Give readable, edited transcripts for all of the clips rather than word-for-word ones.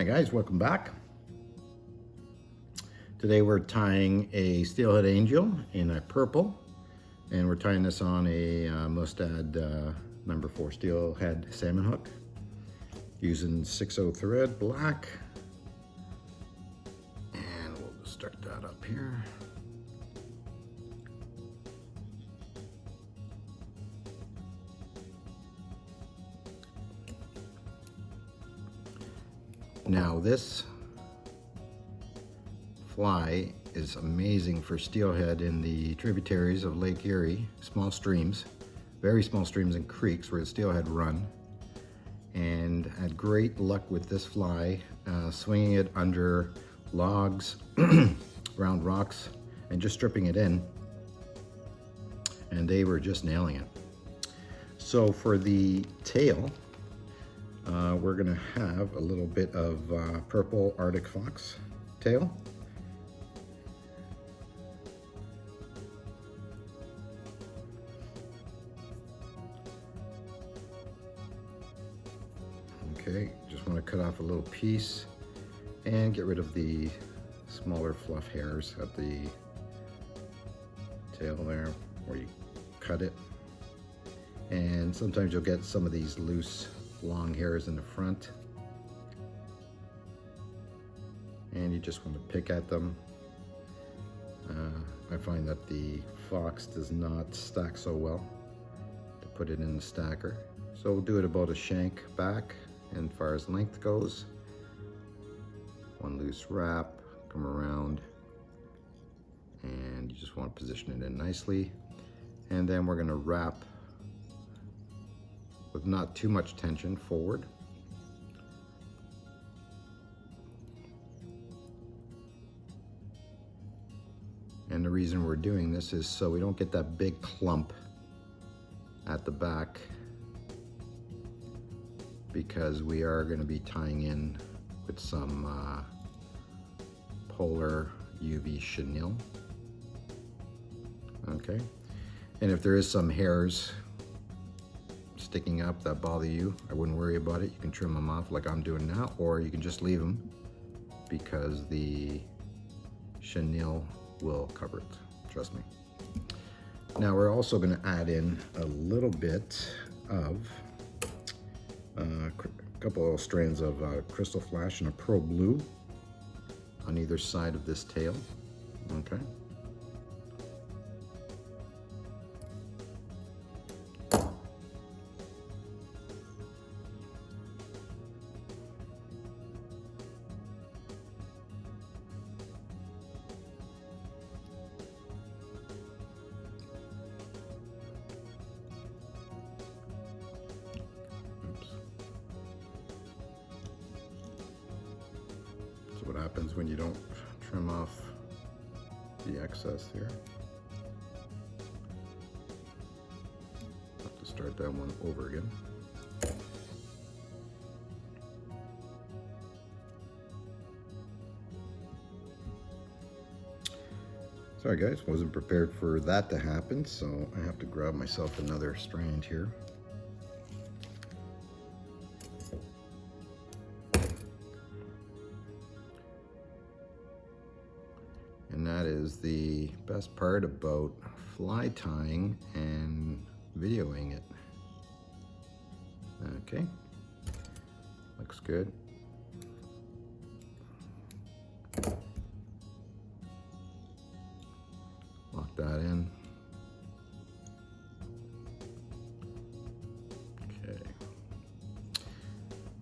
Hi guys, welcome back. Today we're tying a Steelhead Angel in a purple, and we're tying this on a Mustad number 4 Steelhead salmon hook using 6/0 thread black. And we'll just start that up here. Now this fly is amazing for steelhead in the tributaries of Lake Erie, small streams, very small streams and creeks where the steelhead run. And had great luck with this fly, swinging it under logs, around rocks, and just stripping it in. And they were just nailing it. So for the tail, we're gonna have a little bit of purple Arctic fox tail. Okay, just want to cut off a little piece and get rid of the smaller fluff hairs at the tail there where you cut it. And sometimes you'll get some of these loose long hairs in the front, and you just want to pick at them. I find that the fox does not stack so well to put it in the stacker, so we'll do it about a shank back. And as far as length goes, one loose wrap, come around, and you just want to position it in nicely. And then we're going to wrap with not too much tension forward. And the reason we're doing this is so we don't get that big clump at the back, because we are going to be tying in with some polar UV chenille. Okay, and if there is some hairs sticking up that bother you, I wouldn't worry about it. You can trim them off like I'm doing now, or you can just leave them because the chenille will cover it, trust me. Now we're also going to add in a little bit of a couple of strands of crystal flash and a pearl blue on either side of this tail. Okay. What happens when you don't trim off the excess here. Have to start that one over again. Sorry guys, wasn't prepared for that to happen, so I have to grab myself another strand here. And that is the best part about fly tying and videoing it. Okay, looks good. Lock that in. Okay.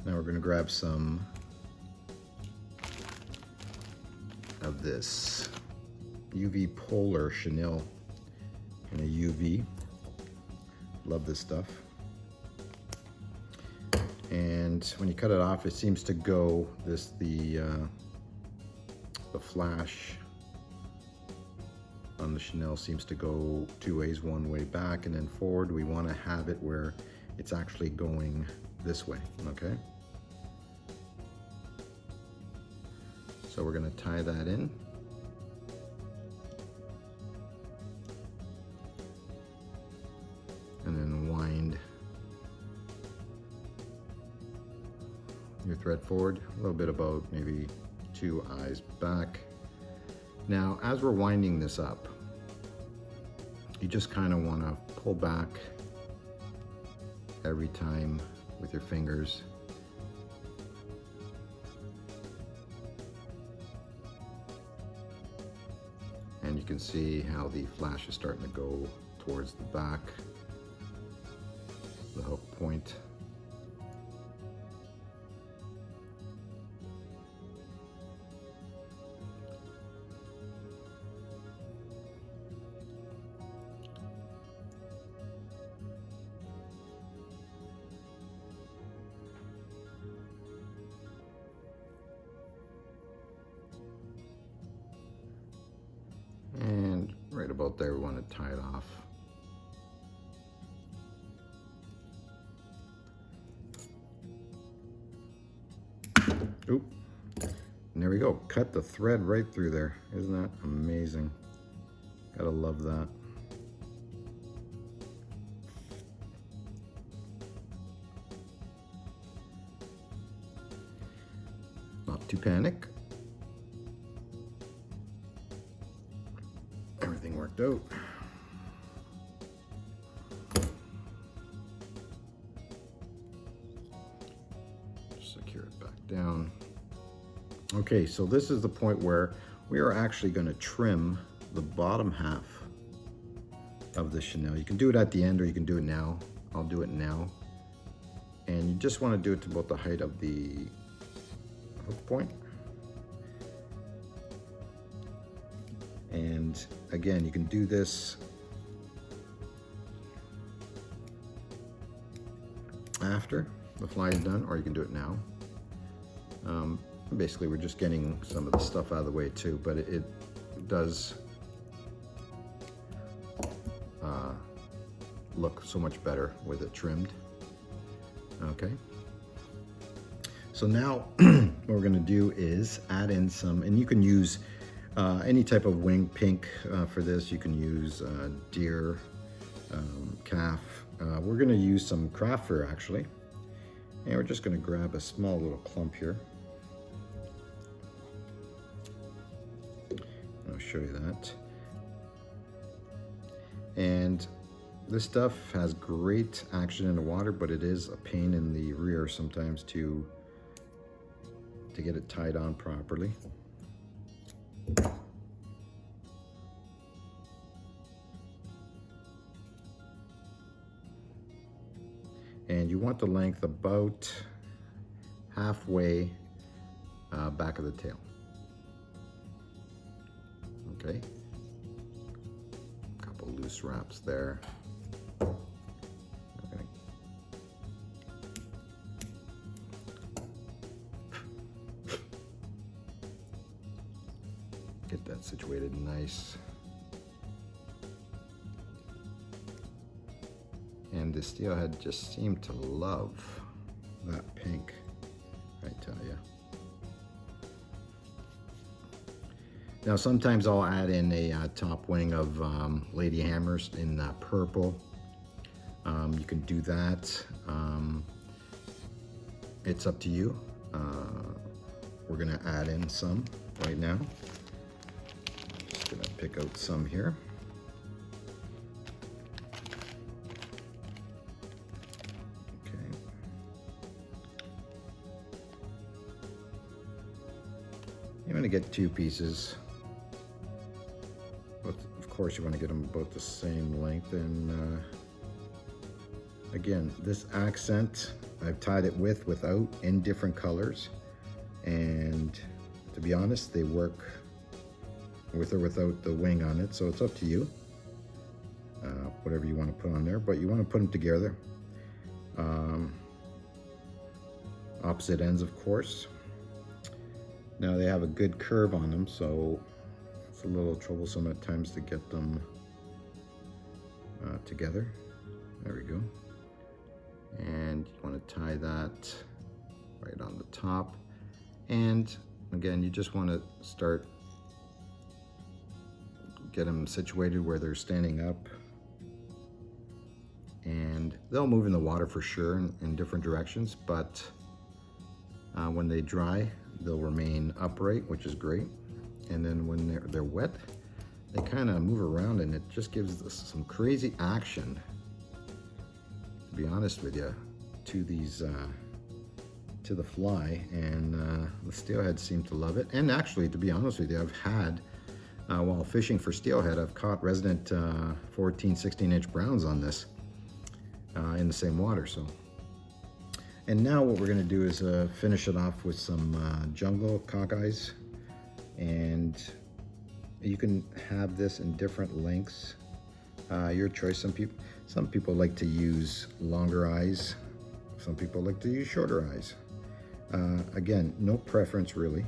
Now we're going to grab some of this UV polar chenille in a UV. Love this stuff. And when you cut it off, it seems to go the flash on the chenille seems to go two ways, one way back and then forward. We want to have it where it's actually going this way. Okay, so we're going to tie that in. And then wind your thread forward, a little bit about maybe 2 eyes back. Now, as we're winding this up, you just kind of want to pull back every time with your fingers. And you can see how the flash is starting to go towards the back, the hook point. And right about there, we want to tie it off. Oop. And there we go. Cut the thread right through there. Isn't that amazing? Gotta love that. Not to panic. Everything worked out. Secure it back down. Okay, so this is the point where we are actually going to trim the bottom half of the chenille. You can do it at the end or you can do it now. I'll do it now. And you just want to do it to about the height of the hook point. And again, you can do this after the fly is done, or you can do it now. Basically, we're just getting some of the stuff out of the way too, but it does look so much better with it trimmed. Okay. So now what we're going to do is add in some, and you can use any type of wing pink for this. You can use deer, calf. We're going to use some craft fur actually, and we're just going to grab a small little clump here. I'll show you that. And this stuff has great action in the water, but it is a pain in the rear sometimes to get it tied on properly. And you want the length about halfway back of the tail. Okay. A couple loose wraps there. Okay. Get that situated nice. And the steelhead just seemed to love that pink, I tell you. Now sometimes I'll add in a top wing of Lady Hammers in purple. You can do that. It's up to you. We're gonna add in some right now. Just gonna pick out some here. I'm going to get 2 pieces. But of course, you want to get them about the same length. And again, this accent, I've tied it without, in different colors. And to be honest, they work with or without the wing on it. So it's up to you, whatever you want to put on there. But you want to put them together. Opposite ends, of course. Now they have a good curve on them, so it's a little troublesome at times to get them together. There we go. And you want to tie that right on the top. And again, you just want to start, get them situated where they're standing up. And they'll move in the water for sure in different directions, but When they dry, they'll remain upright, which is great. And then when they're wet, they kind of move around, and it just gives us some crazy action, to be honest with you, to these to the fly. And the steelhead seem to love it. And actually, to be honest with you, I've had while fishing for steelhead, I've caught resident 14, 16-inch browns on this in the same water. So, and now what we're going to do is finish it off with some jungle cockeyes, and you can have this in different lengths. Your choice. Some people like to use longer eyes. Some people like to use shorter eyes. Again, no preference really.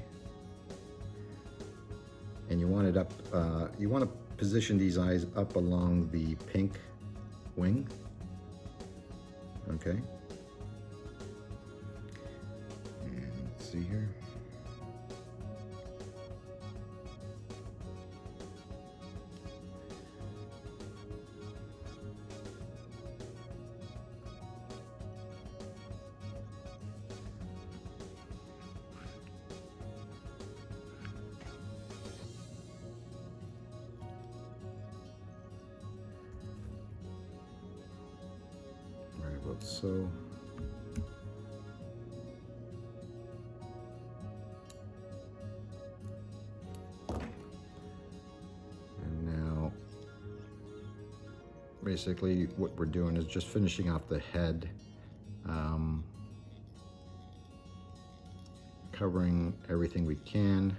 And you want it up. You want to position these eyes up along the pink wing. Okay. And let's see here. About so. And now basically what we're doing is just finishing off the head, covering everything we can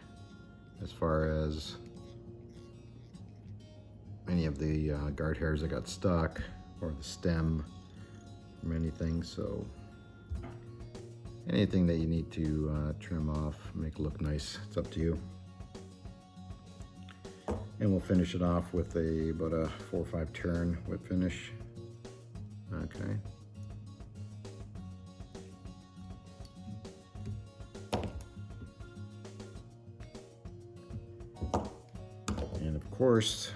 as far as any of the guard hairs that got stuck, or the stem, many things. So anything that you need to trim off, make it look nice, it's up to you. And we'll finish it off with about a 4 or 5 turn whip finish. Okay. And of course,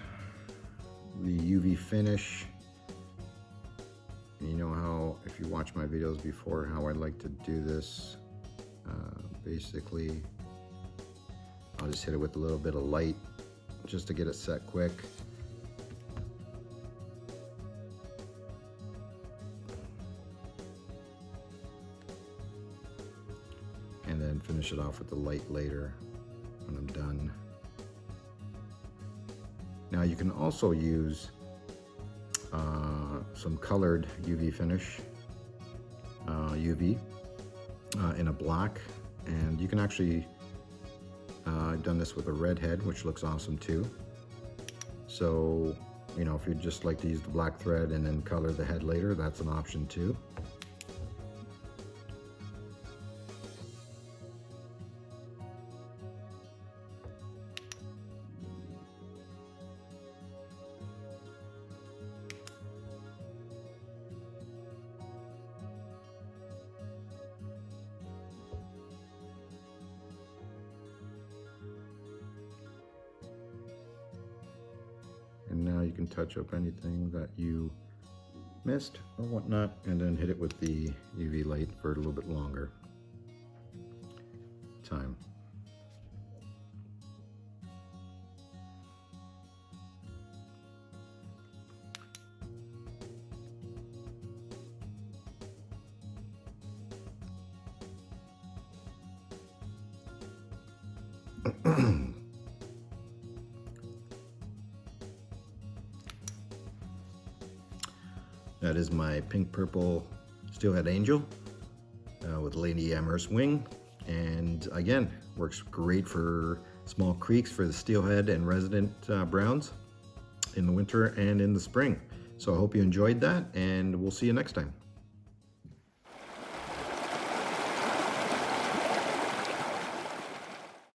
the UV finish. You know how, if you watch my videos before, how I like to do this. Basically, I'll just hit it with a little bit of light just to get it set quick. And then finish it off with the light later when I'm done. Now you can also use some colored UV finish, UV in a black, and you can actually, I've done this with a red head, which looks awesome too. So, you know, if you'd just like to use the black thread and then color the head later, that's an option too. And now you can touch up anything that you missed or whatnot, and then hit it with the UV light for a little bit longer time. That is my pink purple steelhead angel with Lady Amherst wing, and again, works great for small creeks for the steelhead and resident browns in the winter and in the spring. So I hope you enjoyed that, and we'll see you next time.